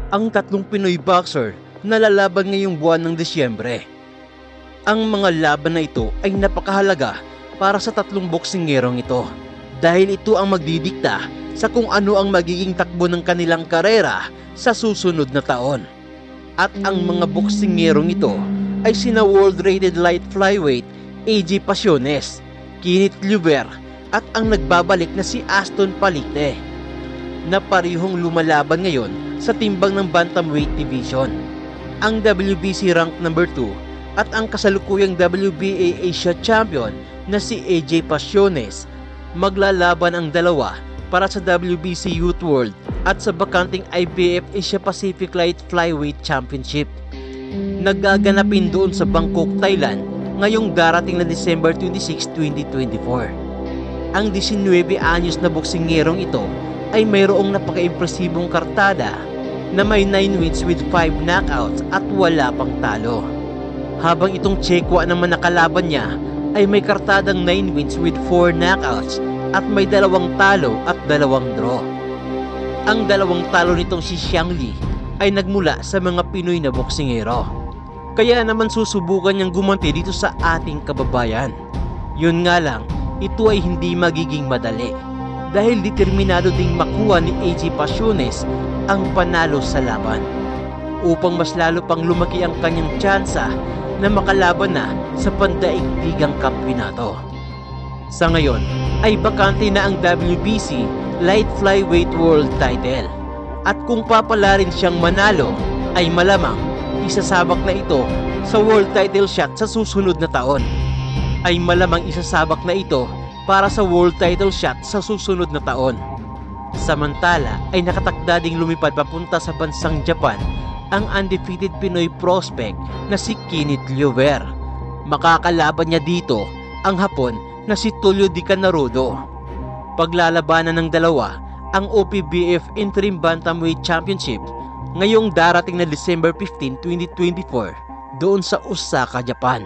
ang tatlong Pinoy boxer na lalaban ngayong buwan ng Disyembre. Ang mga laban na ito ay napakahalaga para sa tatlong boksingerong ito dahil ito ang magdidikta sa kung ano ang magiging takbo ng kanilang karera sa susunod na taon. At ang mga boksingerong ito ay sina World Rated Light Flyweight AJ Pasiones, Kenneth Llver at ang nagbabalik na si Aston Palicte na parehong lumalaban ngayon sa timbang ng Bantamweight Division. Ang WBC rank number 2 at ang kasalukuyang WBA Asia Champion na si AJ Pasiones, maglalaban ang dalawa para sa WBC Youth World at sa bakanting IBF Asia Pacific Light Flyweight Championship. Nagaganapin doon sa Bangkok, Thailand ngayong darating na December 26, 2024. Ang 19 anyos na boksingerong ito ay mayroong napaka-impresibong kartada na may 9 wins with 5 knockouts at wala pang talo. Habang itong Tsekwa naman na kalaban niya ay may kartadang 9 wins with 4 knockouts at may 2 talo at 2 draw. Ang 2 talo nitong si Xiang Li ay nagmula sa mga Pinoy na boksingero. Kaya naman susubukan niyang gumanti dito sa ating kababayan. Yun nga lang, ito ay hindi magiging madali dahil determinado ding makuha ni AJ Pasiones ang panalo sa laban upang mas lalo pang lumaki ang kanyang tsansa na makalaban na sa pandaigdigang kampyonato. Sa ngayon ay bakante na ang WBC Light Flyweight World Title at kung papalarin siyang manalo ay malamang isasabak na ito sa World Title shot sa susunod na taon. Ay malamang isasabak na ito para sa World Title shot sa susunod na taon. Samantala ay nakatakda ding lumipad papunta sa bansang Japan ang undefeated Pinoy prospect na si Kenneth Llver. Makakalaban niya dito ang Hapon na si Tulio Di Canarudo. Paglalabanan ng dalawa ang OPBF Interim Bantamweight Championship ngayong darating na December 15, 2024 doon sa Osaka, Japan.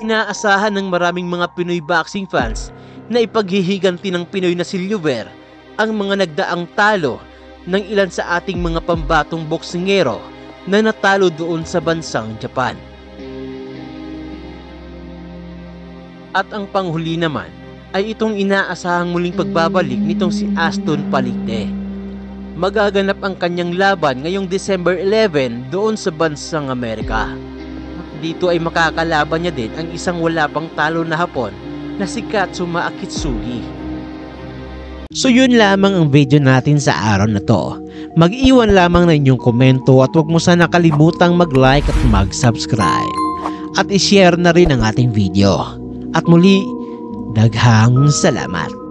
Inaasahan ng maraming mga Pinoy boxing fans na ipaghihiganti ng Pinoy na si Llver ang mga nagdaang talo ng ilan sa ating mga pambatong boksingero na natalo doon sa bansang Japan. At ang panghuli naman ay itong inaasahang muling pagbabalik nitong si Aston Palicte. Magaganap ang kanyang laban ngayong December 11 doon sa bansang Amerika. Dito ay makakalaban niya din ang isang wala pang talo na Hapon na si Katsuma Akitsugi. So yun lamang ang video natin sa araw na to. Mag-iwan lamang na inyong komento at huwag mo sana kalimutang mag-like at mag-subscribe. At i-share na rin ang ating video. At muli, daghang salamat.